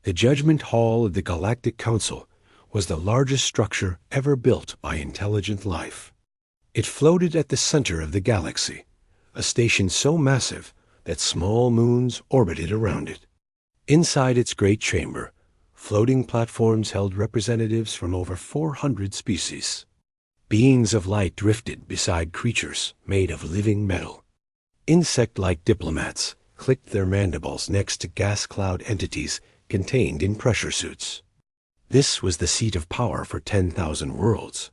The Judgment Hall of the Galactic Council was the largest structure ever built by intelligent life. It floated at the center of the galaxy, a station so massive that small moons orbited around it. Inside its great chamber, floating platforms held representatives from over 400 species. Beings of light drifted beside creatures made of living metal. Insect-like diplomats clicked their mandibles next to gas cloud entities contained in pressure suits. This was the seat of power for 10,000 worlds,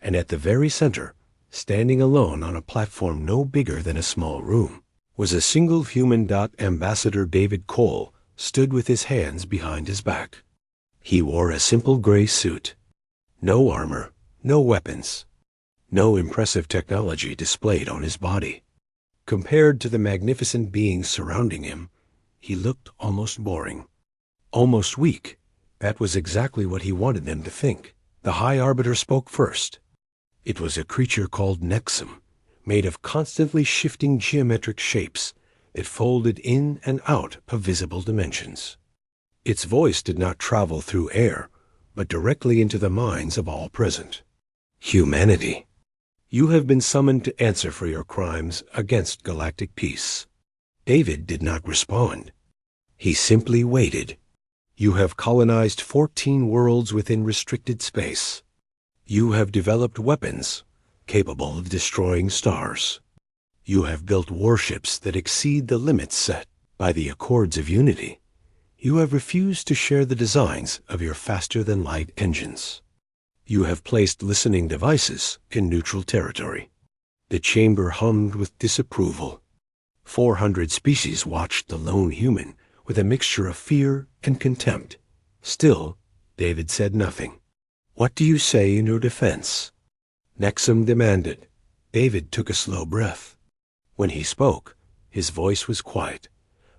and at the very center, standing alone on a platform no bigger than a small room, was a single human. Ambassador David Cole stood with his hands behind his back. He wore a simple gray suit. No armor, no weapons, no impressive technology displayed on his body. Compared to the magnificent beings surrounding him, he looked almost boring. Almost weak. That was exactly what he wanted them to think. The High Arbiter spoke first. It was a creature called Nexum, made of constantly shifting geometric shapes that folded in and out of visible dimensions. Its voice did not travel through air, but directly into the minds of all present. Humanity, you have been summoned to answer for your crimes against galactic peace. David did not respond. He simply waited. You have colonized 14 worlds within restricted space. You have developed weapons capable of destroying stars. You have built warships that exceed the limits set by the Accords of Unity. You have refused to share the designs of your faster-than-light engines. You have placed listening devices in neutral territory. The chamber hummed with disapproval. 400 species watched the lone human with a mixture of fear and contempt. Still, David said nothing. What do you say in your defense? Nexum demanded. David took a slow breath. When he spoke, his voice was quiet,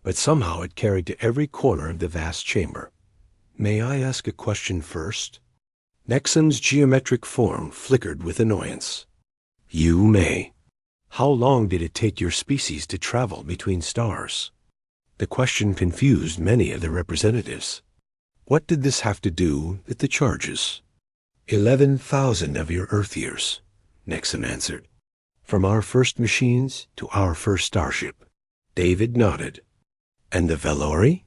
but somehow it carried to every corner of the vast chamber. May I ask a question first? Nexum's geometric form flickered with annoyance. You may. How long did it take your species to travel between stars? The question confused many of the representatives. What did this have to do with the charges? 11,000 of your Earth years, Nexum answered. From our first machines to our first starship. David nodded. And the Velori?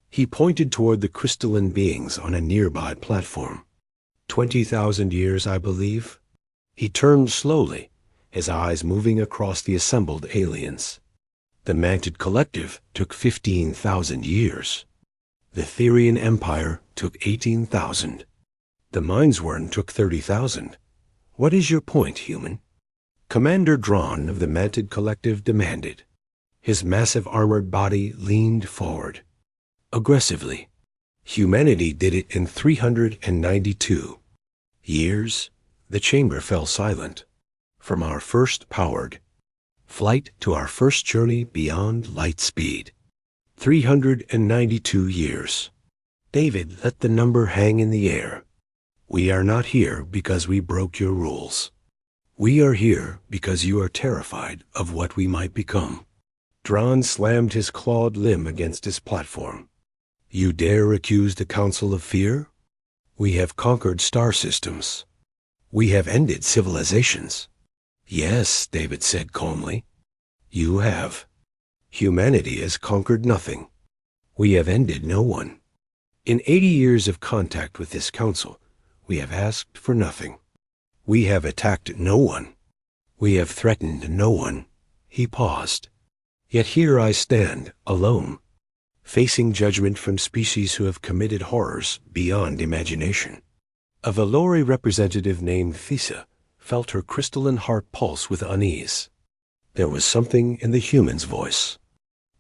He pointed toward the crystalline beings on a nearby platform. 20,000 years, I believe. He turned slowly, his eyes moving across the assembled aliens. The Manted Collective took 15,000 years. The Therian Empire took 18,000. The Mindsworn took 30,000. What is your point, human? Commander Drawn of the Manted Collective demanded. His massive armored body leaned forward. Aggressively. Humanity did it in 392 years. The chamber fell silent. From our first powered flight to our first journey beyond light speed. 392 years. David let the number hang in the air. We are not here because we broke your rules. We are here because you are terrified of what we might become. Drawn slammed his clawed limb against his platform. You dare accuse the Council of fear? We have conquered star systems. We have ended civilizations. Yes, David said calmly. You have. Humanity has conquered nothing. We have ended no one. In 80 years of contact with this council, we have asked for nothing. We have attacked no one. We have threatened no one. He paused. Yet here I stand, alone, facing judgment from species who have committed horrors beyond imagination. A Velori representative named Thisa felt her crystalline heart pulse with unease. There was something in the human's voice.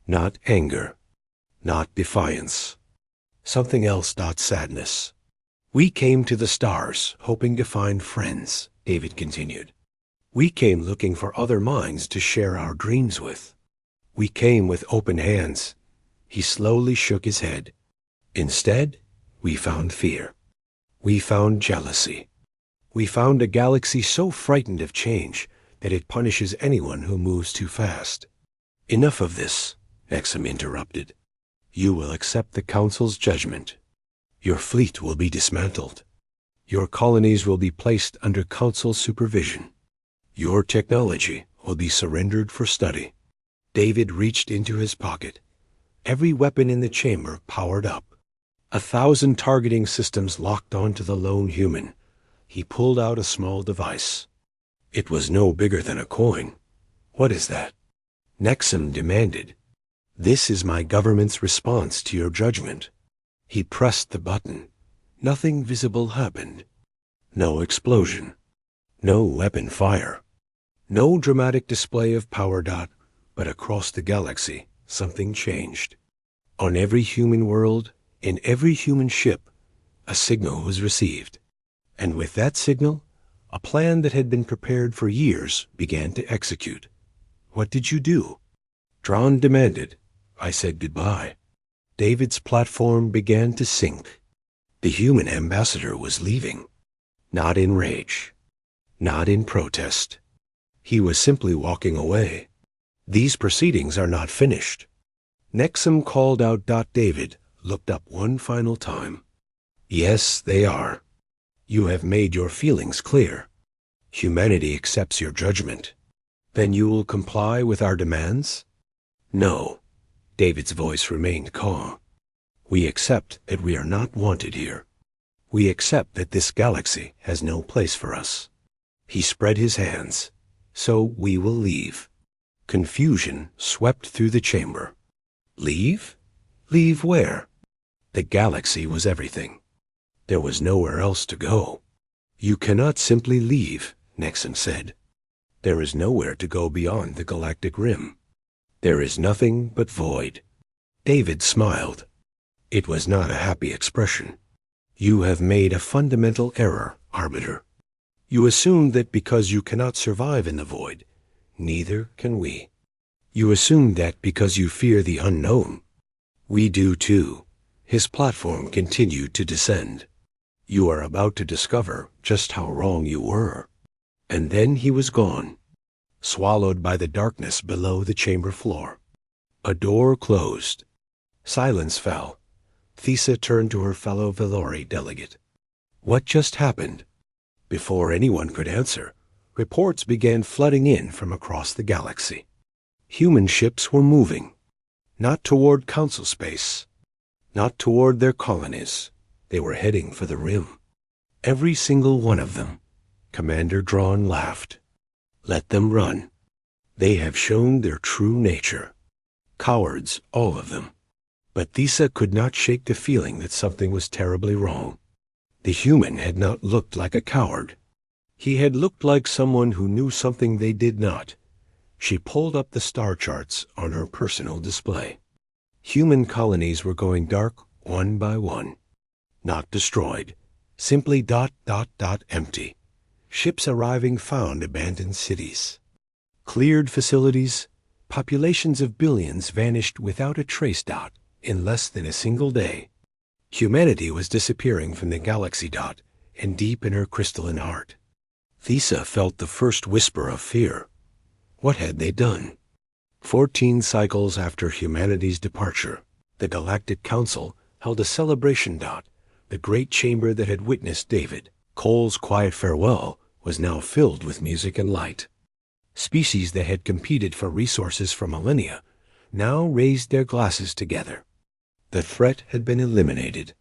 Not anger, not defiance. Something else, not sadness. We came to the stars, hoping to find friends, David continued. We came looking for other minds to share our dreams with. We came with open hands. He slowly shook his head. Instead, we found fear. We found jealousy. We found a galaxy so frightened of change that it punishes anyone who moves too fast. Enough of this, Nexum interrupted. You will accept the Council's judgment. Your fleet will be dismantled. Your colonies will be placed under Council supervision. Your technology will be surrendered for study. David reached into his pocket. Every weapon in the chamber powered up. 1,000 targeting systems locked onto the lone human. He pulled out a small device. It was no bigger than a coin. What is that? Nexum demanded. This is my government's response to your judgment. He pressed the button. Nothing visible happened. No explosion. No weapon fire. No dramatic display of power dot, but across the galaxy, something changed. On every human world, in every human ship, a signal was received. And with that signal, a plan that had been prepared for years began to execute. What did you do? Dron demanded. I said goodbye. David's platform began to sink. The human ambassador was leaving. Not in rage. Not in protest. He was simply walking away. These proceedings are not finished. Nexum called out. David looked up one final time. Yes, they are. You have made your feelings clear. Humanity accepts your judgment. Then you will comply with our demands? No. David's voice remained calm. We accept that we are not wanted here. We accept that this galaxy has no place for us. He spread his hands. So we will leave. Confusion swept through the chamber. Leave? Leave where? The galaxy was everything. There was nowhere else to go. You cannot simply leave, Nexum said. There is nowhere to go beyond the galactic rim. There is nothing but void. David smiled. It was not a happy expression. You have made a fundamental error, Arbiter. You assumed that because you cannot survive in the void, neither can we. You assumed that because you fear the unknown. We do too. His platform continued to descend. You are about to discover just how wrong you were. And then he was gone, swallowed by the darkness below the chamber floor. A door closed. Silence fell. Thesa turned to her fellow Valori delegate. What just happened? Before anyone could answer, reports began flooding in from across the galaxy. Human ships were moving, not toward Council space, not toward their colonies. They were heading for the rim. Every single one of them. Commander Dron laughed. Let them run. They have shown their true nature. Cowards, all of them. But Thesa could not shake the feeling that something was terribly wrong. The human had not looked like a coward. He had looked like someone who knew something they did not. She pulled up the star charts on her personal display. Human colonies were going dark one by one. Not destroyed. Simply ... empty. Ships arriving found abandoned cities. Cleared facilities. Populations of billions vanished without a trace ... in less than a single day. Humanity was disappearing from the galaxy ... and deep in her crystalline heart. Thesa felt the first whisper of fear. What had they done? 14 cycles after humanity's departure, the Galactic Council held a celebration ... The great chamber that had witnessed David Cole's quiet farewell was now filled with music and light. Species that had competed for resources for millennia now raised their glasses together. The threat had been eliminated.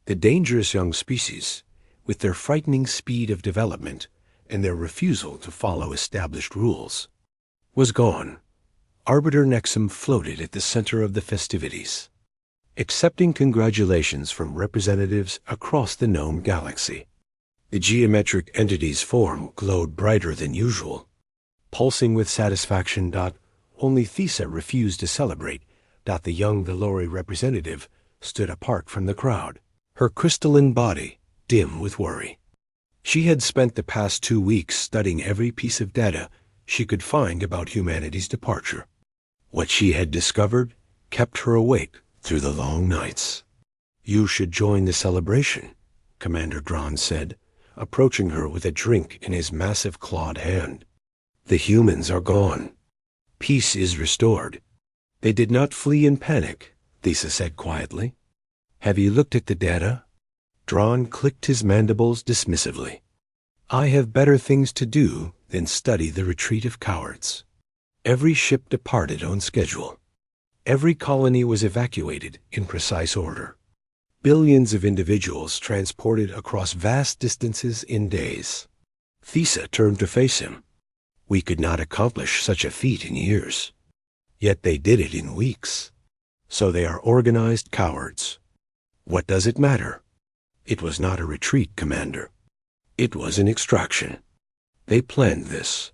The dangerous young species, with their frightening speed of development and their refusal to follow established rules, was gone. Arbiter Nexum floated at the center of the festivities, accepting congratulations from representatives across the known galaxy. The geometric entity's form glowed brighter than usual. Pulsing with satisfaction ... only Thesa refused to celebrate ... the young Valori representative stood apart from the crowd, her crystalline body dim with worry. She had spent the past 2 weeks studying every piece of data she could find about humanity's departure. What she had discovered kept her awake through the long nights. You should join the celebration, Commander Dron said, approaching her with a drink in his massive clawed hand. The humans are gone. Peace is restored. They did not flee in panic. Thesa said quietly. Have you looked at the data? Dron clicked his mandibles dismissively. I have better things to do than study the retreat of cowards. Every ship departed on schedule. Every colony was evacuated in precise order. Billions of individuals transported across vast distances in days. Thesa turned to face him. We could not accomplish such a feat in years. Yet they did it in weeks. So they are organized cowards. What does it matter? It was not a retreat, Commander. It was an extraction. They planned this.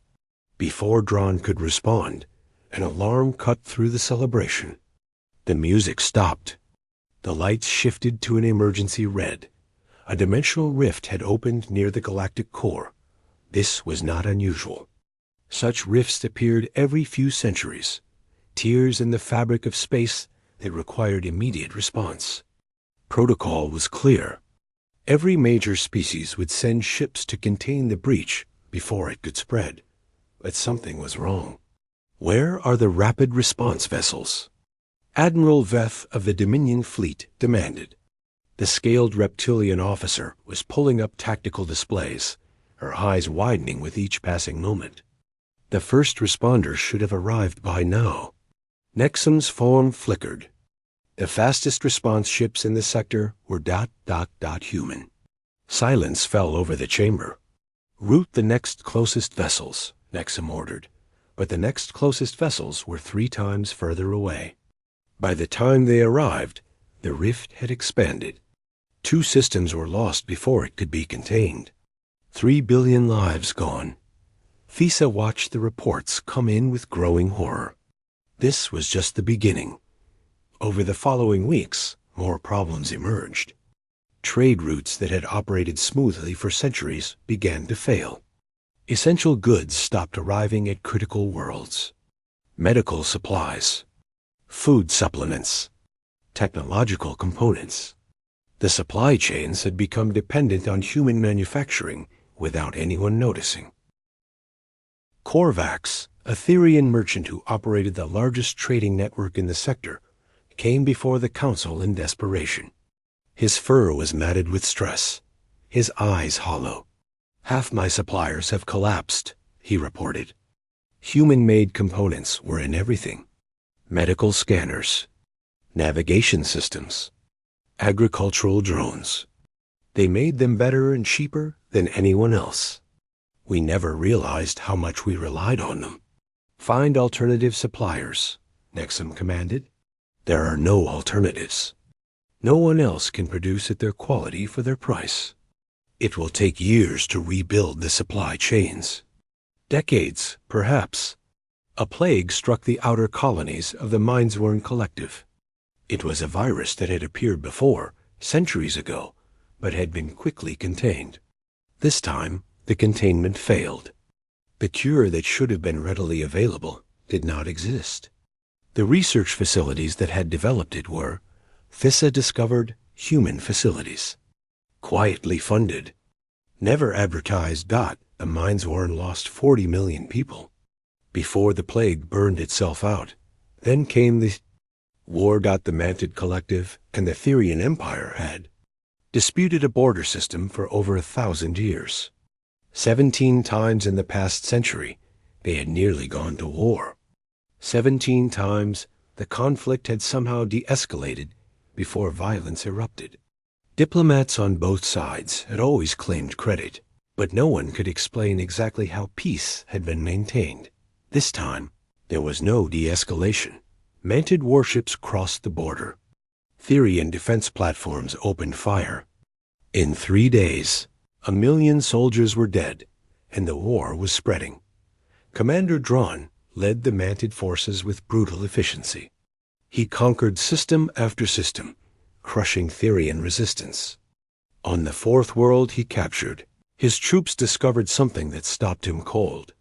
Before Dron could respond, an alarm cut through the celebration. The music stopped. The lights shifted to an emergency red. A dimensional rift had opened near the galactic core. This was not unusual. Such rifts appeared every few centuries, tears in the fabric of space that required immediate response. Protocol was clear. Every major species would send ships to contain the breach before it could spread. But something was wrong. Where are the rapid response vessels? Admiral Veth of the Dominion Fleet demanded. The scaled reptilian officer was pulling up tactical displays, her eyes widening with each passing moment. The first responders should have arrived by now. Nexum's form flickered. The fastest response ships in the sector were ... human. Silence fell over the chamber. Route the next closest vessels, Nexum ordered, but the next closest vessels were 3 times further away. By the time they arrived, the rift had expanded. 2 systems were lost before it could be contained. 3 billion lives gone. Thesa watched the reports come in with growing horror. This was just the beginning. Over the following weeks, more problems emerged. Trade routes that had operated smoothly for centuries began to fail. Essential goods stopped arriving at critical worlds. Medical supplies, food supplements, technological components. The supply chains had become dependent on human manufacturing without anyone noticing. Korvax, a Therian merchant who operated the largest trading network in the sector, came before the council in desperation. His fur was matted with stress, his eyes hollow. Half my suppliers have collapsed, he reported. Human-made components were in everything. Medical scanners, navigation systems, agricultural drones. They made them better and cheaper than anyone else. We never realized how much we relied on them. Find alternative suppliers, Nexum commanded. There are no alternatives. No one else can produce at their quality for their price. It will take years to rebuild the supply chains. Decades, perhaps. A plague struck the outer colonies of the Mindsworn Collective. It was a virus that had appeared before, centuries ago, but had been quickly contained. This time, the containment failed. The cure that should have been readily available did not exist. The research facilities that had developed it were, Thesa discovered, human facilities. Quietly funded. Never advertised. The Mindsworn lost 40 million people. Before the plague burned itself out, then came the war. The Mantid Collective and the Therian Empire had disputed a border system for over 1,000 years. 17 times in the past century, they had nearly gone to war. 17 times, the conflict had somehow de-escalated before violence erupted. Diplomats on both sides had always claimed credit, but no one could explain exactly how peace had been maintained. This time, there was no de-escalation. Mantid warships crossed the border. Therian defense platforms opened fire. In 3 days, 1 million soldiers were dead, and the war was spreading. Commander Dron led the Mantid forces with brutal efficiency. He conquered system after system, crushing Therian resistance. On the 4th world he captured, his troops discovered something that stopped him cold.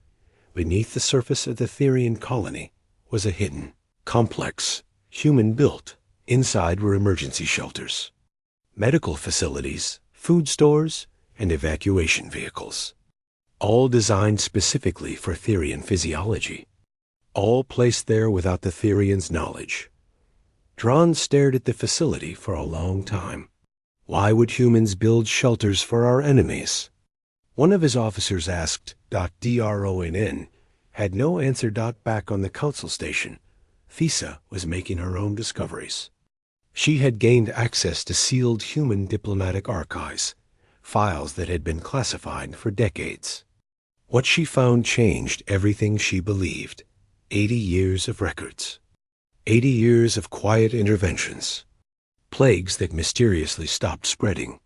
Beneath the surface of the Therian colony was a hidden complex, human-built. Inside were emergency shelters, medical facilities, food stores, and evacuation vehicles. All designed specifically for Therian physiology. All placed there without the Therians' knowledge. Dron stared at the facility for a long time. Why would humans build shelters for our enemies? One of his officers asked, DRONN, had no answer. Back on the council station, Thesa was making her own discoveries. She had gained access to sealed human diplomatic archives, files that had been classified for decades. What she found changed everything she believed. 80 years of records. 80 years of quiet interventions. Plagues that mysteriously stopped spreading.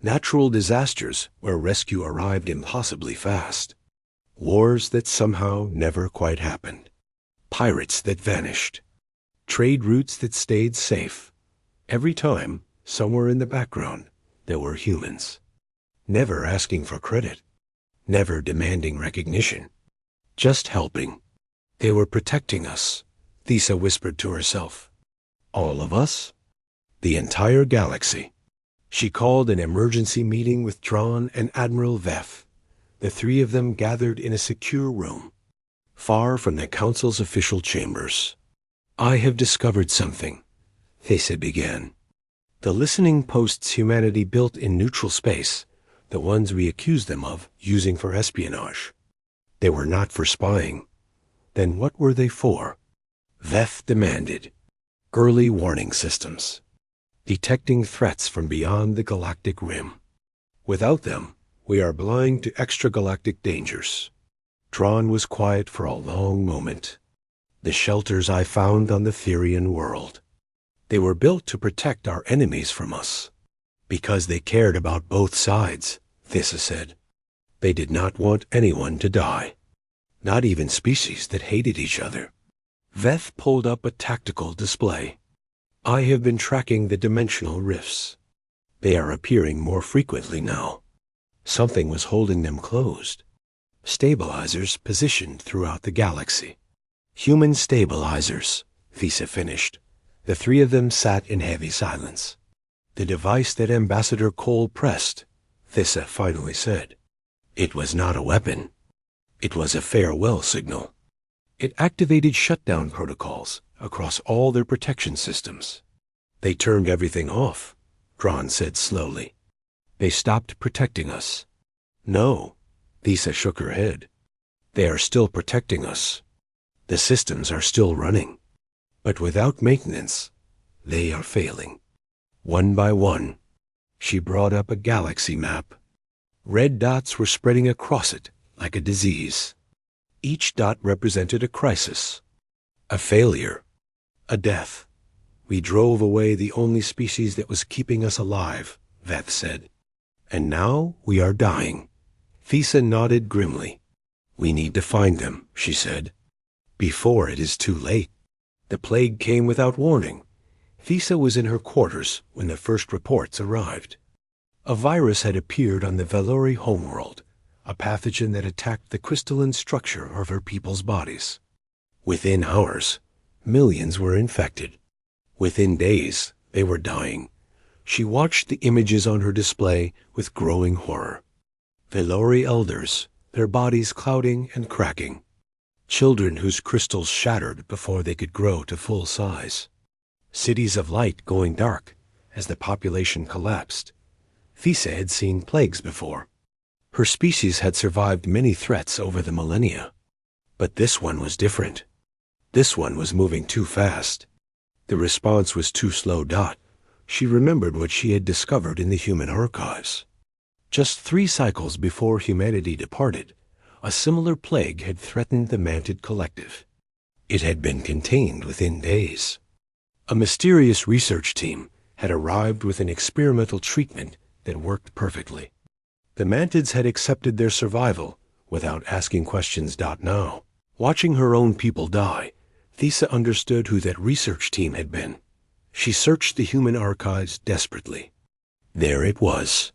Natural disasters where rescue arrived impossibly fast. Wars that somehow never quite happened. Pirates that vanished. Trade routes that stayed safe. Every time, somewhere in the background, there were humans. Never asking for credit. Never demanding recognition. Just helping. They were protecting us, Thesa whispered to herself. All of us? The entire galaxy. She called an emergency meeting with Dron and Admiral Veth. The three of them gathered in a secure room, far from the Council's official chambers. I have discovered something, Thesa began. The listening posts humanity built in neutral space, the ones we accused them of using for espionage. They were not for spying. Then what were they for? Veth demanded. Early warning systems. Detecting threats from beyond the galactic rim. Without them, we are blind to extragalactic dangers. Dron was quiet for a long moment. The shelters I found on the Therian world. They were built to protect our enemies from us. Because they cared about both sides, Thesa said. They did not want anyone to die. Not even species that hated each other. Veth pulled up a tactical display. I have been tracking the dimensional rifts. They are appearing more frequently now. Something was holding them closed. Stabilizers positioned throughout the galaxy. Human stabilizers, Thesa finished. The three of them sat in heavy silence. The device that Ambassador Cole pressed, Thesa finally said. It was not a weapon. It was a farewell signal. It activated shutdown protocols across all their protection systems. They turned everything off, Dron said slowly. They stopped protecting us. No, Thesa shook her head. They are still protecting us. The systems are still running. But without maintenance, they are failing. One by one, she brought up a galaxy map. Red dots were spreading across it like a disease. Each dot represented a crisis, a failure, a death. We drove away the only species that was keeping us alive, Veth said. And now we are dying. Thesa nodded grimly. We need to find them, she said, before it is too late. The plague came without warning. Thesa was in her quarters when the first reports arrived. A virus had appeared on the Valori homeworld, a pathogen that attacked the crystalline structure of her people's bodies. Within hours, millions were infected. Within days, they were dying. She watched the images on her display with growing horror. Valori elders, their bodies clouding and cracking. Children whose crystals shattered before they could grow to full size. Cities of light going dark as the population collapsed. Thesa had seen plagues before. Her species had survived many threats over the millennia. But this one was different. This one was moving too fast. The response was too slow. She remembered what she had discovered in the human archives. Just 3 cycles before humanity departed, a similar plague had threatened the Mantid Collective. It had been contained within days. A mysterious research team had arrived with an experimental treatment that worked perfectly. The Mantids had accepted their survival without asking questions. Now, watching her own people die, Thesa understood who that research team had been. She searched the human archives desperately. There it was.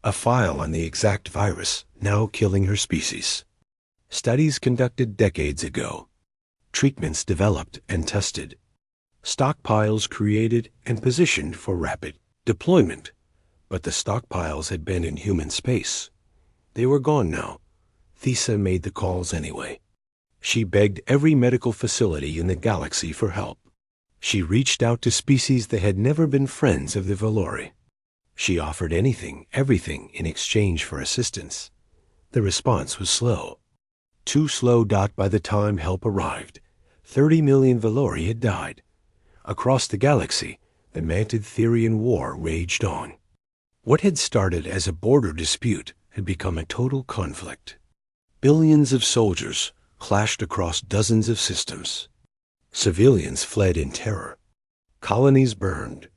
A file on the exact virus now killing her species. Studies conducted decades ago. Treatments developed and tested. Stockpiles created and positioned for rapid deployment. But the stockpiles had been in human space. They were gone now. Thesa made the calls anyway. She begged every medical facility in the galaxy for help. She reached out to species that had never been friends of the Valori. She offered anything, everything in exchange for assistance. The response was slow. Too slow. By the time help arrived, 30 million Valori had died. Across the galaxy, the Mantid-Therian War raged on. What had started as a border dispute had become a total conflict. Billions of soldiers clashed across dozens of systems. Civilians fled in terror. Colonies burned.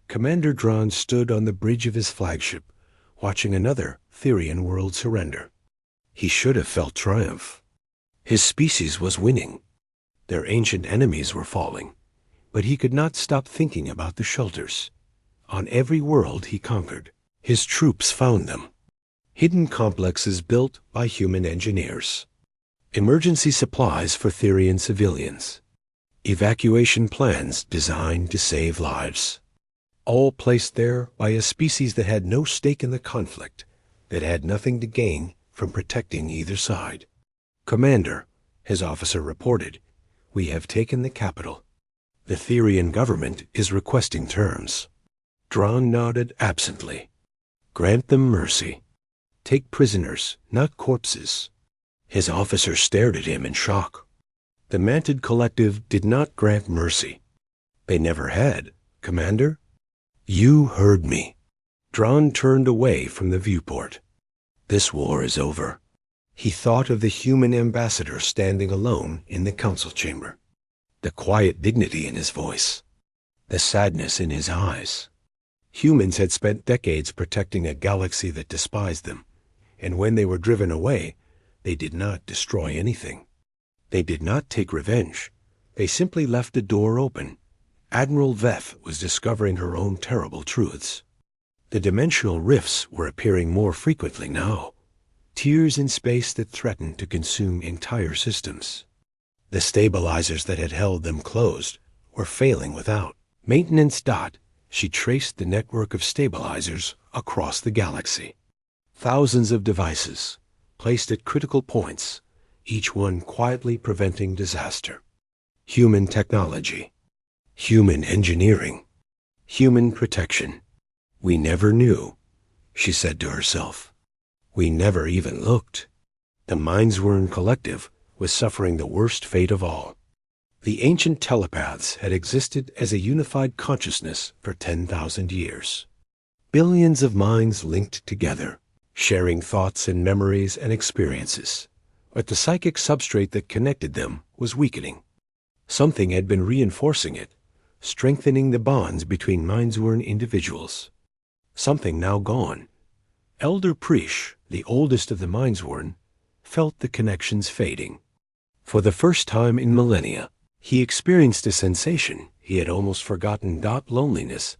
Commander Dron stood on the bridge of his flagship, watching another Therian world surrender. He should have felt triumph. His species was winning. Their ancient enemies were falling. But he could not stop thinking about the shelters. On every world he conquered, his troops found them. Hidden complexes built by human engineers. Emergency supplies for Therian civilians. Evacuation plans designed to save lives. All placed there by a species that had no stake in the conflict, that had nothing to gain from protecting either side. "Commander," his officer reported, "we have taken the capital. The Therian government is requesting terms." Dron nodded absently. "Grant them mercy. Take prisoners, not corpses." His officer stared at him in shock. The Mantid Collective did not grant mercy. They never had, Commander. "You heard me." Dron turned away from the viewport. This war is over. He thought of the human ambassador standing alone in the council chamber. The quiet dignity in his voice. The sadness in his eyes. Humans had spent decades protecting a galaxy that despised them, and when they were driven away, they did not destroy anything. They did not take revenge. They simply left the door open. Admiral Veth was discovering her own terrible truths. The dimensional rifts were appearing more frequently now. Tears in space that threatened to consume entire systems. The stabilizers that had held them closed were failing without. Maintenance. She traced the network of stabilizers across the galaxy. Thousands of devices, placed at critical points, each one quietly preventing disaster. Human technology. Human engineering. Human protection. We never knew, she said to herself. We never even looked. The Mindsworn Collective was suffering the worst fate of all. The ancient telepaths had existed as a unified consciousness for 10,000 years. Billions of minds linked together, sharing thoughts and memories and experiences. But the psychic substrate that connected them was weakening. Something had been reinforcing it, strengthening the bonds between Mindsworn individuals. Something now gone. Elder Prish, the oldest of the Mindsworn, felt the connections fading. For the first time in millennia, he experienced a sensation he had almost forgotten. Loneliness.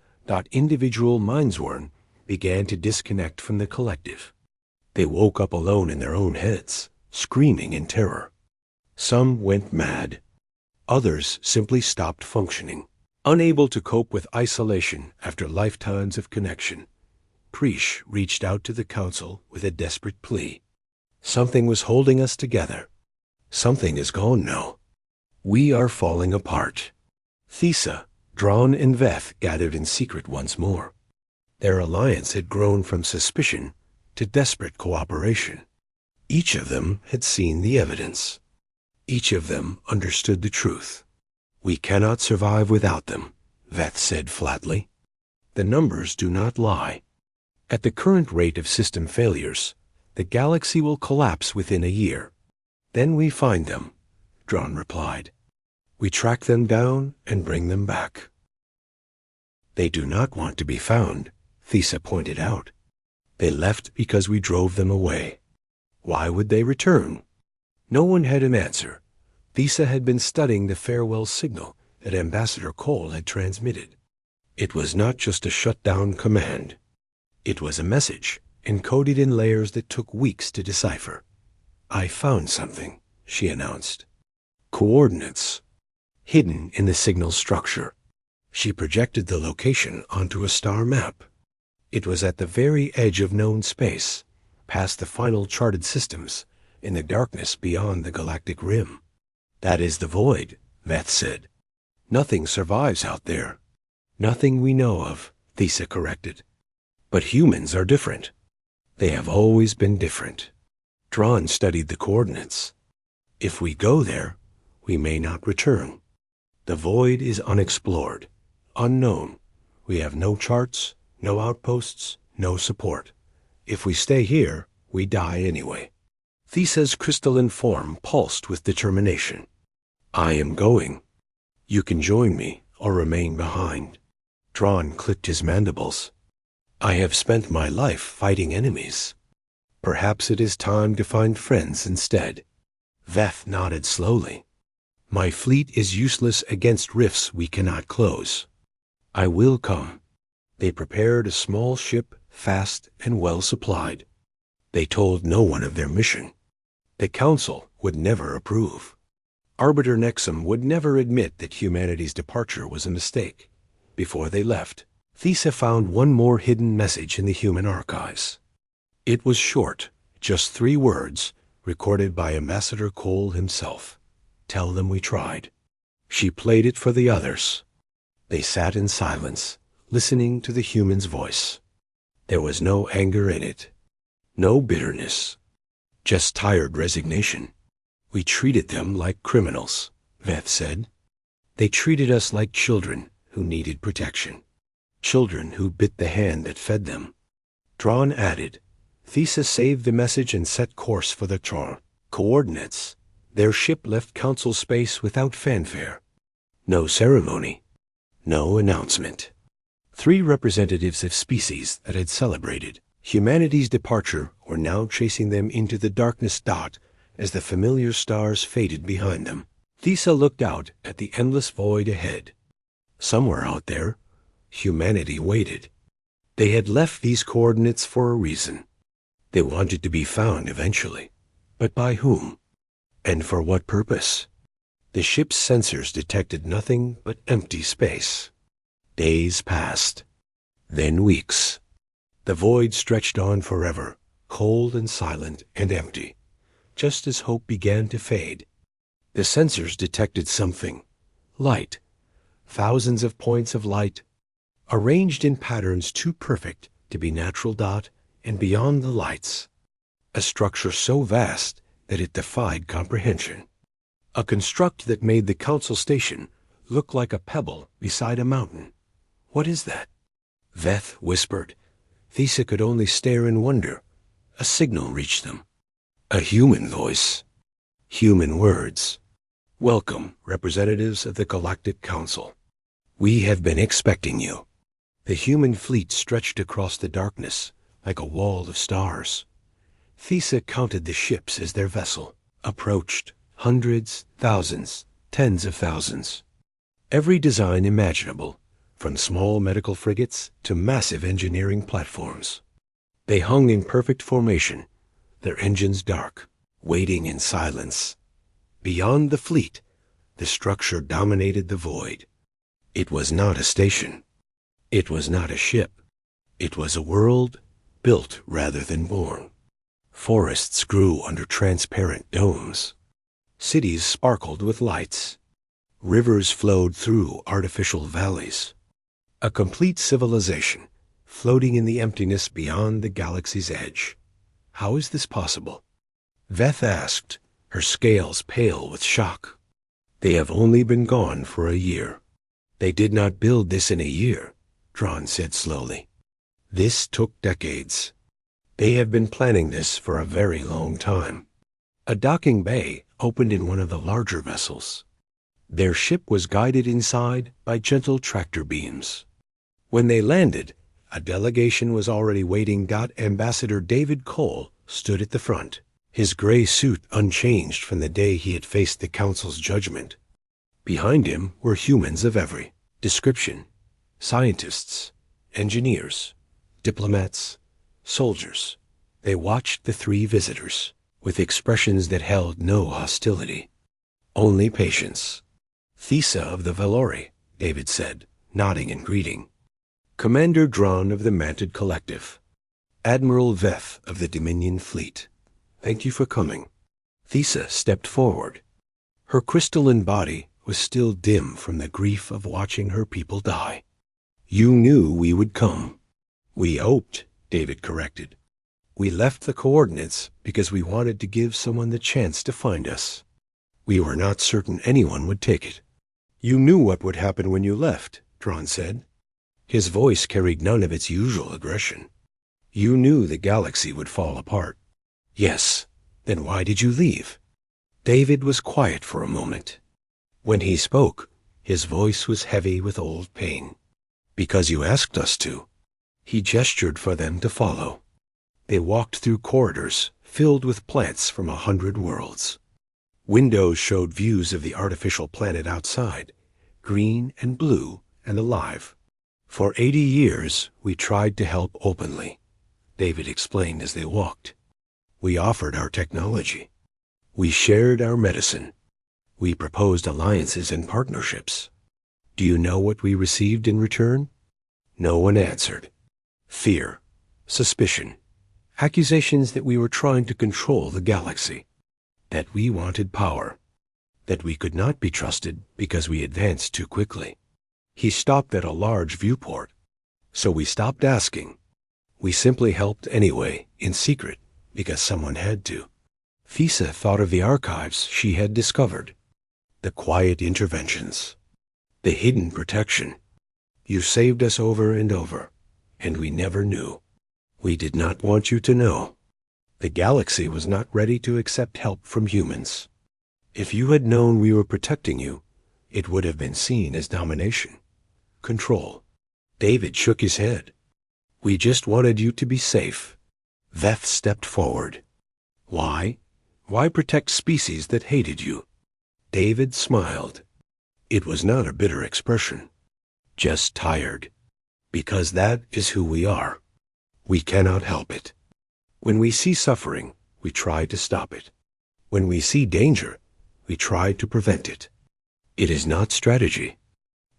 Individual Mindsworn began to disconnect from the collective. They woke up alone in their own heads, screaming in terror. Some went mad. Others simply stopped functioning, unable to cope with isolation after lifetimes of connection. Prish reached out to the council with a desperate plea. Something was holding us together. Something is gone now. We are falling apart. Thesa, Dron, and Veth gathered in secret once more. Their alliance had grown from suspicion to desperate cooperation. Each of them had seen the evidence. Each of them understood the truth. We cannot survive without them, Veth said flatly. The numbers do not lie. At the current rate of system failures, the galaxy will collapse within a year. Then we find them, Dron replied. We track them down and bring them back. They do not want to be found, Thesa pointed out. They left because we drove them away. Why would they return? No one had an answer. Thesa had been studying the farewell signal that Ambassador Cole had transmitted. It was not just a shutdown command. It was a message, encoded in layers that took weeks to decipher. I found something, she announced. Coordinates. Hidden in the signal structure. She projected the location onto a star map. It was at the very edge of known space, past the final charted systems, in the darkness beyond the galactic rim. That is the void, Veth said. Nothing survives out there. Nothing we know of, Thesa corrected. But humans are different. They have always been different. Dron studied the coordinates. If we go there, we may not return. The void is unexplored, unknown. We have no charts, no outposts, no support. If we stay here, we die anyway. Thesa's crystalline form pulsed with determination. I am going. You can join me or remain behind. Dron clicked his mandibles. I have spent my life fighting enemies. Perhaps it is time to find friends instead. Veth nodded slowly. My fleet is useless against rifts we cannot close. I will come. They prepared a small ship, fast and well supplied. They told no one of their mission. The Council would never approve. Arbiter Nexum would never admit that humanity's departure was a mistake. Before they left, Thesa found one more hidden message in the human archives. It was short, just 3 words, recorded by Ambassador Cole himself. Tell them we tried. She played it for the others. They sat in silence, listening to the human's voice. There was no anger in it, no bitterness, just tired resignation. We treated them like criminals, Veth said. They treated us like children who needed protection. Children who bit the hand that fed them. Dron added, Thesa saved the message and set course for the Tron. Coordinates. Their ship left Council space without fanfare. No ceremony. No announcement. 3 representatives of species that had celebrated humanity's departure were now chasing them into the darkness dot as the familiar stars faded behind them. Thesa looked out at the endless void ahead. Somewhere out there, humanity waited. They had left these coordinates for a reason. They wanted to be found eventually. But by whom? And for what purpose? The ship's sensors detected nothing but empty space. Days passed. Then weeks. The void stretched on forever, cold and silent and empty, just as hope began to fade. The sensors detected something. Light. Thousands of points of light, arranged in patterns too perfect to be natural dot and beyond the lights. A structure so vast that it defied comprehension. A construct that made the Council station look like a pebble beside a mountain. What is that? Veth whispered. Thesa could only stare in wonder. A signal reached them. A human voice. Human words. Welcome, representatives of the Galactic Council. We have been expecting you. The human fleet stretched across the darkness like a wall of stars. Thesa counted the ships as their vessel, approached, hundreds, thousands, tens of thousands. Every design imaginable, from small medical frigates to massive engineering platforms. They hung in perfect formation, their engines dark, waiting in silence. Beyond the fleet, the structure dominated the void. It was not a station. It was not a ship. It was a world built rather than born. Forests grew under transparent domes. Cities sparkled with lights. Rivers flowed through artificial valleys. A complete civilization, floating in the emptiness beyond the galaxy's edge. How is this possible? Veth asked, her scales pale with shock. They have only been gone for a year. They did not build this in a year, Dron said slowly. This took decades. They have been planning this for a very long time. A docking bay opened in one of the larger vessels. Their ship was guided inside by gentle tractor beams. When they landed, a delegation was already waiting. Ambassador David Cole stood at the front, his gray suit unchanged from the day he had faced the Council's judgment. Behind him were humans of every description, scientists, engineers, diplomats, soldiers. They watched the 3 visitors with expressions that held no hostility, only patience. Thesa of the Valori, David said, nodding in greeting. Commander Dron of the Manted Collective. Admiral Veth of the Dominion Fleet. Thank you for coming. Thesa stepped forward. Her crystalline body was still dim from the grief of watching her people die. You knew we would come. We hoped, David corrected. We left the coordinates because we wanted to give someone the chance to find us. We were not certain anyone would take it. You knew what would happen when you left, Tron said. His voice carried none of its usual aggression. You knew the galaxy would fall apart. Yes. Then why did you leave? David was quiet for a moment. When he spoke, his voice was heavy with old pain. Because you asked us to. He gestured for them to follow. They walked through corridors filled with plants from 100 worlds. Windows showed views of the artificial planet outside, green and blue and alive. For 80 years, we tried to help openly, David explained as they walked. We offered our technology. We shared our medicine. We proposed alliances and partnerships. Do you know what we received in return? No one answered. Fear, suspicion, accusations that we were trying to control the galaxy, that we wanted power, that we could not be trusted because we advanced too quickly. He stopped at a large viewport, so we stopped asking. We simply helped anyway, in secret, because someone had to. Thesa thought of the archives she had discovered, the quiet interventions, the hidden protection. You saved us over and over, and we never knew. We did not want you to know. The galaxy was not ready to accept help from humans. If you had known we were protecting you, it would have been seen as domination, control. David shook his head. We just wanted you to be safe. Veth stepped forward. Why? Why protect species that hated you? David smiled. It was not a bitter expression. Just tired. Because that is who we are. We cannot help it. When we see suffering, we try to stop it. When we see danger, we try to prevent it. It is not strategy.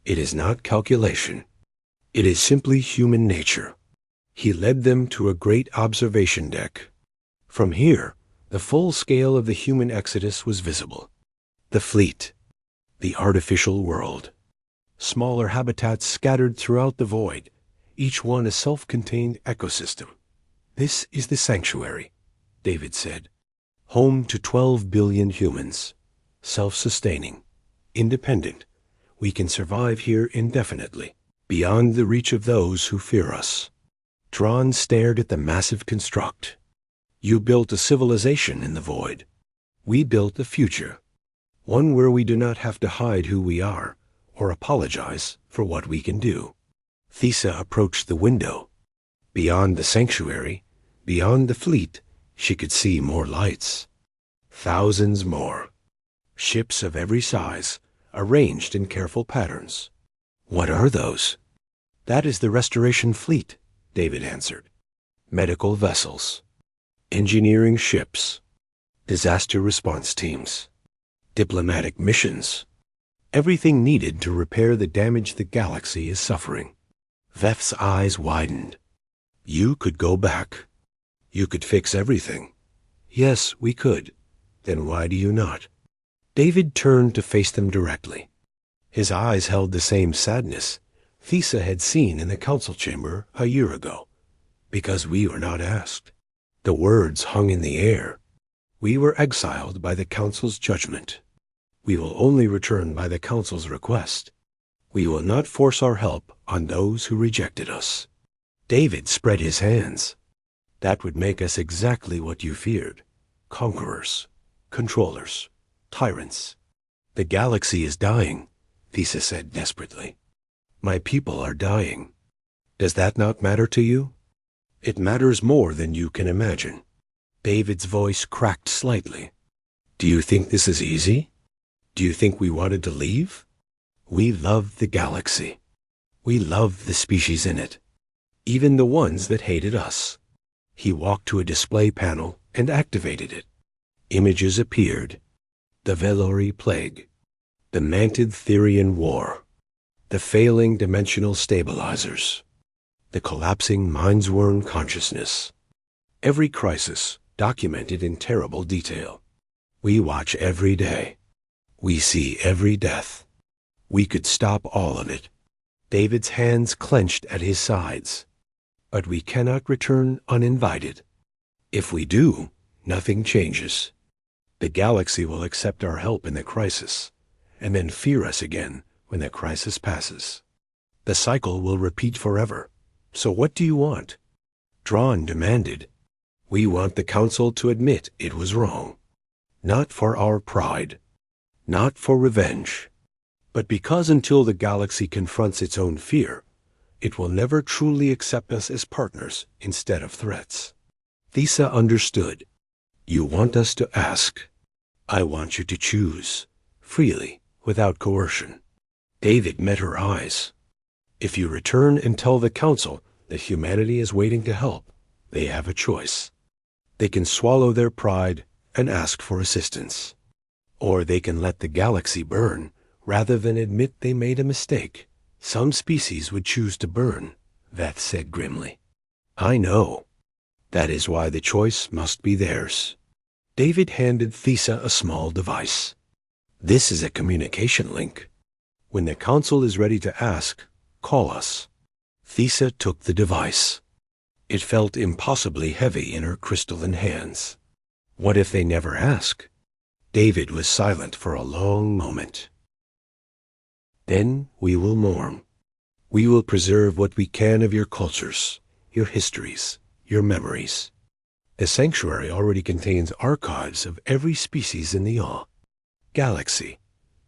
It is not calculation. It is simply human nature. He led them to a great observation deck. From here, the full scale of the human exodus was visible. The fleet, the artificial world, smaller habitats scattered throughout the void, each one a self-contained ecosystem. This is the sanctuary, David said. Home to 12 billion humans, self-sustaining, independent. We can survive here indefinitely, beyond the reach of those who fear us. Tron stared at the massive construct. You built a civilization in the void. We built a future, one where we do not have to hide who we are or apologize for what we can do. Thesa approached the window. Beyond the sanctuary, beyond the fleet, she could see more lights. Thousands more. Ships of every size, arranged in careful patterns. What are those? That is the restoration fleet, David answered. Medical vessels, engineering ships, disaster response teams, diplomatic missions, everything needed to repair the damage the galaxy is suffering. Veth's eyes widened. You could go back. You could fix everything. Yes, we could. Then why do you not? David turned to face them directly. His eyes held the same sadness Thesa had seen in the council chamber a year ago. Because we were not asked. The words hung in the air. We were exiled by the council's judgment. We will only return by the council's request. We will not force our help on those who rejected us. David spread his hands. That would make us exactly what you feared. Conquerors, controllers, tyrants. The galaxy is dying, Thesa said desperately. My people are dying. Does that not matter to you? It matters more than you can imagine. David's voice cracked slightly. Do you think this is easy? Do you think we wanted to leave? We love the galaxy. We love the species in it, even the ones that hated us. He walked to a display panel and activated it. Images appeared. The Velori Plague, the Mantid Therian War, the failing dimensional stabilizers, the collapsing Mindsworn consciousness. Every crisis documented in terrible detail. We watch every day. We see every death. We could stop all of it. David's hands clenched at his sides. But we cannot return uninvited. If we do, nothing changes. The galaxy will accept our help in the crisis, and then fear us again when the crisis passes. The cycle will repeat forever. So what do you want? Drawn demanded. We want the Council to admit it was wrong. Not for our pride. Not for revenge. But because until the galaxy confronts its own fear, it will never truly accept us as partners instead of threats. Thesa understood. You want us to ask. I want you to choose, freely, without coercion. David met her eyes. If you return and tell the Council that humanity is waiting to help, they have a choice. They can swallow their pride and ask for assistance. Or they can let the galaxy burn rather than admit they made a mistake. Some species would choose to burn, Veth said grimly. I know. That is why the choice must be theirs. David handed Thesa a small device. This is a communication link. When the Council is ready to ask, call us. Thesa took the device. It felt impossibly heavy in her crystalline hands. What if they never ask? David was silent for a long moment. Then we will mourn. We will preserve what we can of your cultures, your histories, your memories. The sanctuary already contains archives of every species in the galaxy.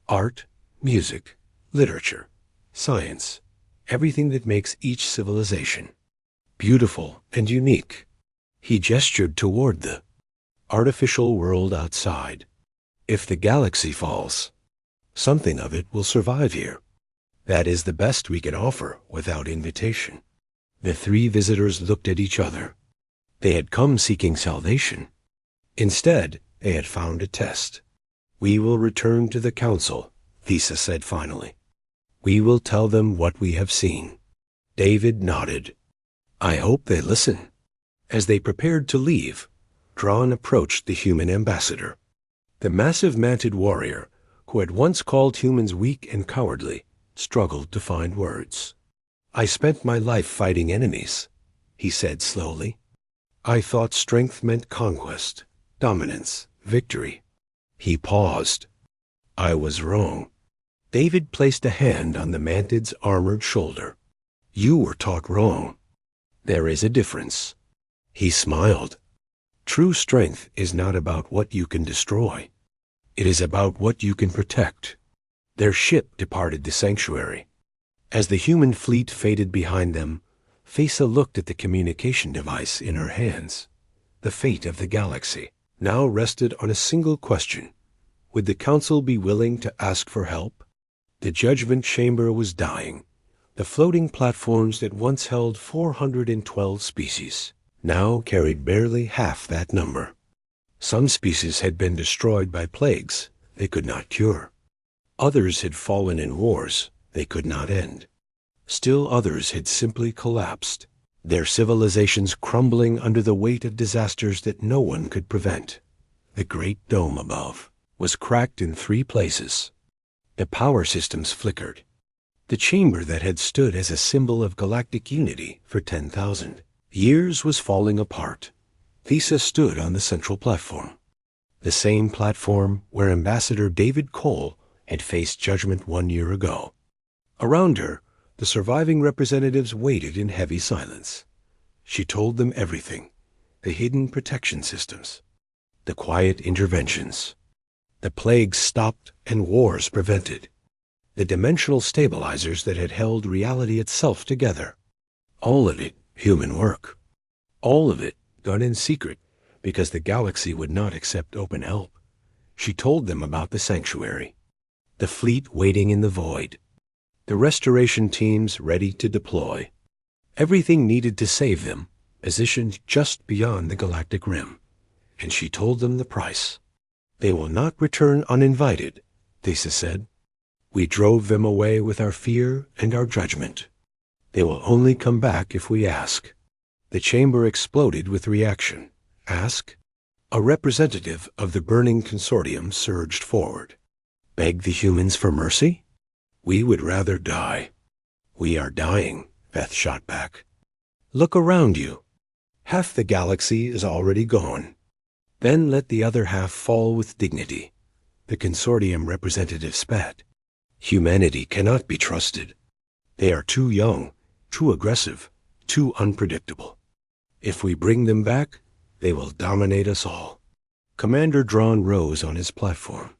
Art, music, literature, science, everything that makes each civilization beautiful and unique. He gestured toward the artificial world outside. If the galaxy falls, something of it will survive here. That is the best we can offer without invitation. The three visitors looked at each other. They had come seeking salvation. Instead, they had found a test. We will return to the Council, Thesa said finally. We will tell them what we have seen. David nodded. I hope they listen. As they prepared to leave, Drawn approached the human ambassador. The massive manted warrior, who had once called humans weak and cowardly, struggled to find words. I spent my life fighting enemies, he said slowly. I thought strength meant conquest, dominance, victory. He paused. I was wrong. David placed a hand on the manted's armored shoulder. You were taught wrong. There is a difference. He smiled. True strength is not about what you can destroy. It is about what you can protect. Their ship departed the sanctuary. As the human fleet faded behind them, Thesa looked at the communication device in her hands. The fate of the galaxy now rested on a single question. Would the Council be willing to ask for help? The judgment chamber was dying. The floating platforms that once held 412 species now carried barely half that number. Some species had been destroyed by plagues they could not cure. Others had fallen in wars they could not end. Still others had simply collapsed, their civilizations crumbling under the weight of disasters that no one could prevent. The great dome above was cracked in 3 places. The power systems flickered. The chamber that had stood as a symbol of galactic unity for 10,000 years was falling apart. Thesa stood on the central platform, the same platform where Ambassador David Cole had faced judgment 1 year ago. Around her, the surviving representatives waited in heavy silence. She told them everything, the hidden protection systems, the quiet interventions, the plagues stopped and wars prevented, the dimensional stabilizers that had held reality itself together. All of it human work. All of it done in secret because the galaxy would not accept open help. She told them about the sanctuary, the fleet waiting in the void, the restoration teams ready to deploy, everything needed to save them, positioned just beyond the galactic rim. And she told them the price. They will not return uninvited, Thesa said. We drove them away with our fear and our judgment. They will only come back if we ask. The chamber exploded with reaction. Ask? A representative of the burning consortium surged forward. Beg the humans for mercy? We would rather die. We are dying, Veth shot back. Look around you. Half the galaxy is already gone. Then let the other half fall with dignity. The consortium representative spat. Humanity cannot be trusted. They are too young, too aggressive, too unpredictable. If we bring them back, they will dominate us all. Commander Drawn rose on his platform.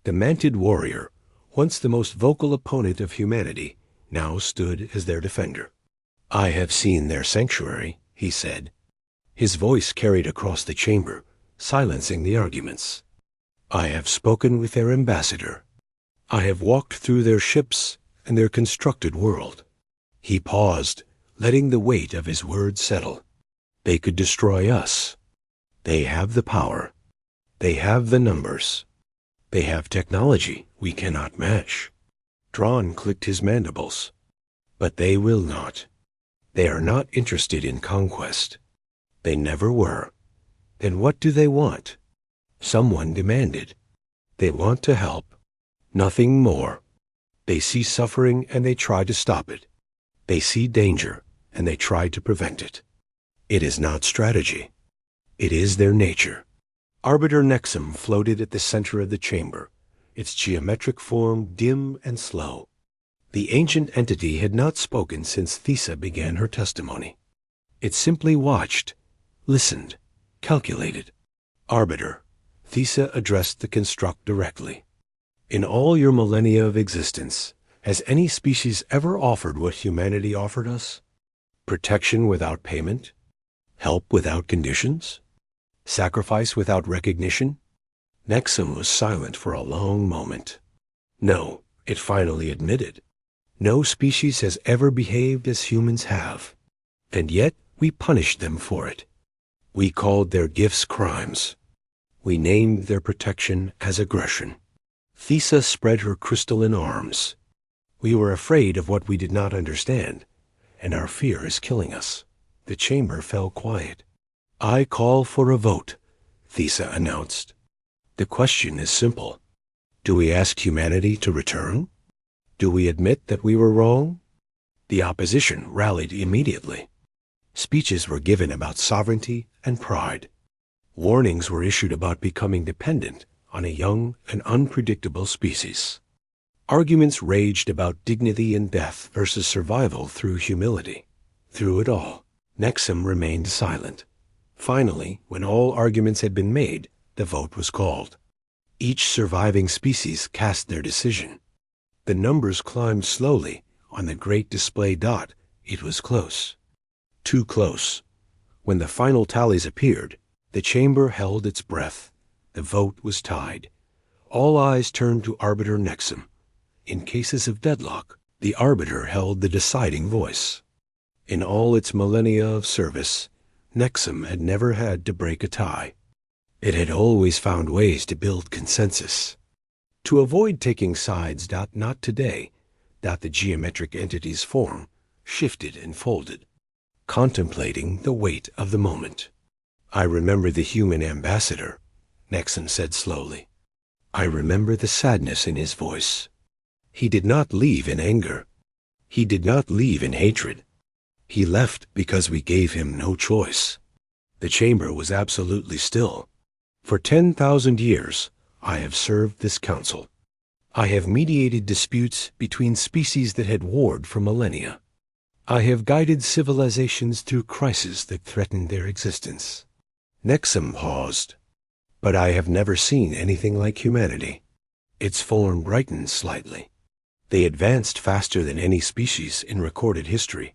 The manted warrior, once the most vocal opponent of humanity, now stood as their defender. I have seen their sanctuary, he said. His voice carried across the chamber, silencing the arguments. I have spoken with their ambassador. I have walked through their ships and their constructed world. He paused, letting the weight of his words settle. They could destroy us. They have the power. They have the numbers. They have technology we cannot match. Drawn clicked his mandibles. But they will not. They are not interested in conquest. They never were. Then what do they want? Someone demanded. They want to help. Nothing more. They see suffering and they try to stop it. They see danger and they try to prevent it. It is not strategy. It is their nature. Arbiter Nexum floated at the center of the chamber, its geometric form dim and slow. The ancient entity had not spoken since Thesa began her testimony. It simply watched, listened, calculated. Arbiter, Thesa addressed the construct directly. In all your millennia of existence, has any species ever offered what humanity offered us? Protection without payment? Help without conditions? Sacrifice without recognition? Nexum was silent for a long moment. No, it finally admitted. No species has ever behaved as humans have. And yet we punished them for it. We called their gifts crimes. We named their protection as aggression. Thesa spread her crystalline arms. We were afraid of what we did not understand, and our fear is killing us. The chamber fell quiet. I call for a vote, Thesa announced. The question is simple. Do we ask humanity to return? Do we admit that we were wrong? The opposition rallied immediately. Speeches were given about sovereignty and pride. Warnings were issued about becoming dependent on a young and unpredictable species. Arguments raged about dignity and death versus survival through humility. Through it all, Nexum remained silent. Finally, when all arguments had been made, the vote was called. Each surviving species cast their decision. The numbers climbed slowly. On the great display dot, it was close. Too close. When the final tallies appeared, the chamber held its breath. The vote was tied. All eyes turned to Arbiter Nexum. In cases of deadlock, the Arbiter held the deciding voice. In all its millennia of service, Nexum had never had to break a tie. It had always found ways to build consensus. To avoid taking sides, not today, the geometric entity's form shifted and folded, contemplating the weight of the moment. I remember the human ambassador, Nexum said slowly. I remember the sadness in his voice. He did not leave in anger. He did not leave in hatred. He left because we gave him no choice. The chamber was absolutely still. For 10,000 years, I have served this council. I have mediated disputes between species that had warred for millennia. I have guided civilizations through crises that threatened their existence. Nexum paused. But I have never seen anything like humanity. Its form brightened slightly. They advanced faster than any species in recorded history,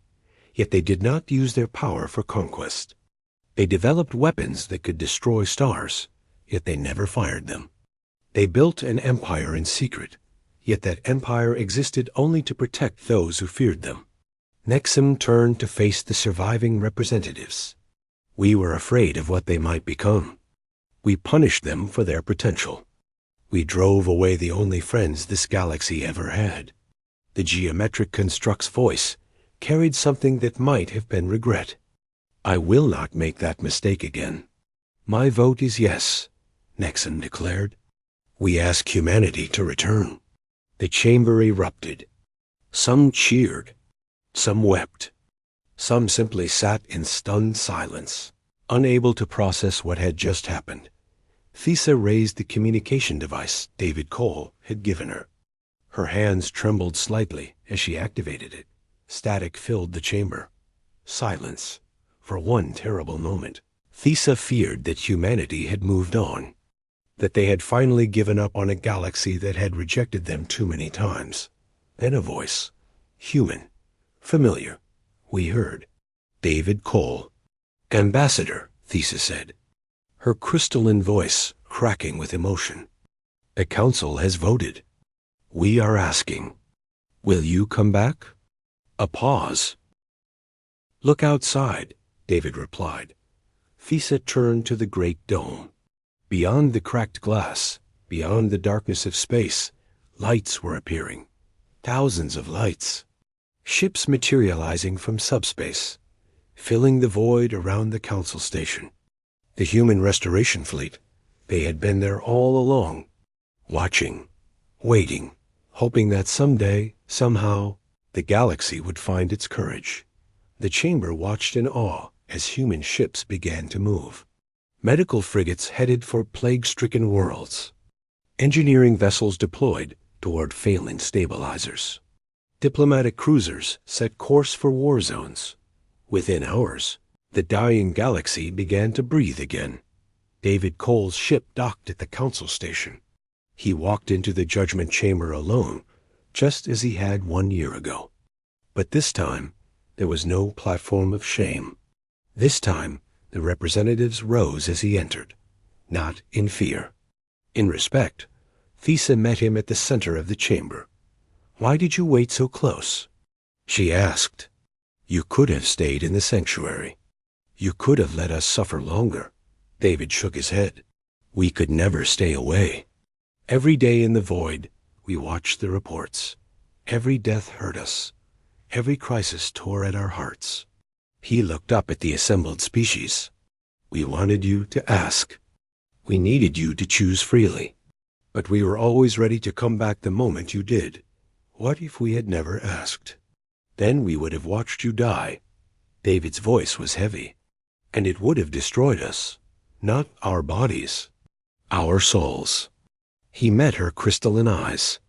yet they did not use their power for conquest. They developed weapons that could destroy stars, yet they never fired them. They built an empire in secret, yet that empire existed only to protect those who feared them. Nexum turned to face the surviving representatives. We were afraid of what they might become. We punished them for their potential. We drove away the only friends this galaxy ever had. The geometric construct's voice carried something that might have been regret. I will not make that mistake again. My vote is yes, Nexum declared. We ask humanity to return. The chamber erupted. Some cheered. Some wept. Some simply sat in stunned silence, unable to process what had just happened. Thesa raised the communication device David Cole had given her. Her hands trembled slightly as she activated it. Static filled the chamber. Silence. For one terrible moment, Thesa feared that humanity had moved on, that they had finally given up on a galaxy that had rejected them too many times. Then a voice, human, familiar, we heard. David Cole. Ambassador, Thesa said, her crystalline voice cracking with emotion. The council has voted. We are asking, will you come back? A pause. Look outside, David replied. Thesa turned to the great dome. Beyond the cracked glass, beyond the darkness of space, lights were appearing. Thousands of lights. Ships materializing from subspace, filling the void around the council station. The human restoration fleet. They had been there all along, watching, waiting, hoping that someday, somehow, the galaxy would find its courage. The chamber watched in awe as human ships began to move. Medical frigates headed for plague-stricken worlds. Engineering vessels deployed toward failing stabilizers. Diplomatic cruisers set course for war zones. Within hours, the dying galaxy began to breathe again. David Cole's ship docked at the council station. He walked into the judgment chamber alone, just as he had 1 year ago. But this time, there was no platform of shame. This time, the representatives rose as he entered, not in fear. In respect, Thesa met him at the center of the chamber. Why did you wait so close? She asked. You could have stayed in the sanctuary. You could have let us suffer longer. David shook his head. We could never stay away. Every day in the void, we watched the reports. Every death hurt us. Every crisis tore at our hearts. He looked up at the assembled species. We wanted you to ask. We needed you to choose freely. But we were always ready to come back the moment you did. What if we had never asked? Then we would have watched you die. David's voice was heavy. And it would have destroyed us. Not our bodies. Our souls. He met her crystalline eyes.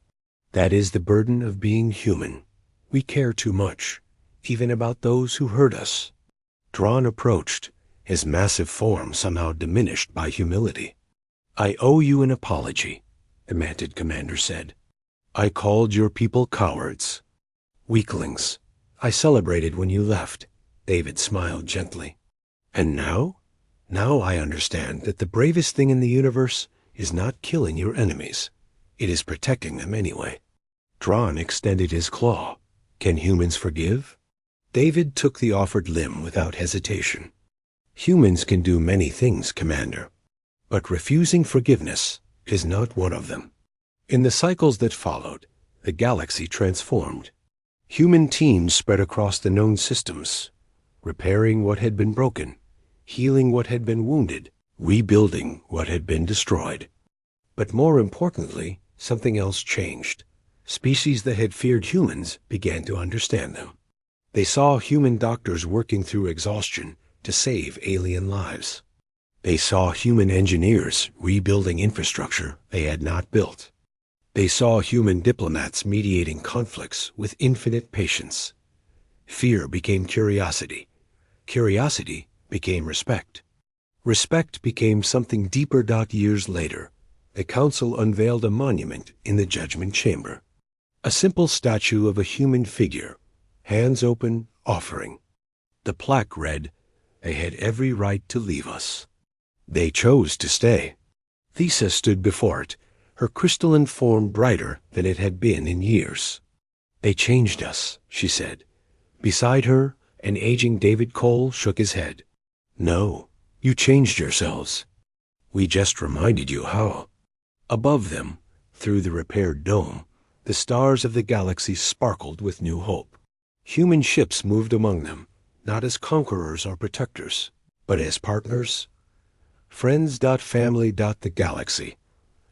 That is the burden of being human. We care too much, even about those who hurt us. Drawn approached, his massive form somehow diminished by humility. I owe you an apology, the Manted commander said. I called your people cowards. Weaklings. I celebrated when you left. David smiled gently. And now? Now I understand that the bravest thing in the universe is not killing your enemies. It is protecting them anyway. Drawn extended his claw. Can humans forgive? David took the offered limb without hesitation. Humans can do many things, Commander, but refusing forgiveness is not one of them. In the cycles that followed, the galaxy transformed. Human teams spread across the known systems, repairing what had been broken, healing what had been wounded, rebuilding what had been destroyed. But more importantly, something else changed. Species that had feared humans began to understand them. They saw human doctors working through exhaustion to save alien lives. They saw human engineers rebuilding infrastructure they had not built. They saw human diplomats mediating conflicts with infinite patience. Fear became curiosity. Curiosity became respect. Respect became something deeper. Years later, the council unveiled a monument in the judgment chamber. A simple statue of a human figure, hands open, offering. The plaque read, they had every right to leave us. They chose to stay. Thesa stood before it, her crystalline form brighter than it had been in years. They changed us, she said. Beside her, an aging David Cole shook his head. No, you changed yourselves. We just reminded you how. Above them, through the repaired dome, the stars of the galaxy sparkled with new hope. Human ships moved among them, not as conquerors or protectors, but as partners. Friends. Family. The galaxy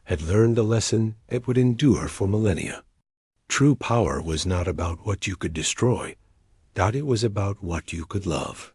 had learned a lesson it would endure for millennia. True power was not about what you could destroy, that it was about what you could love.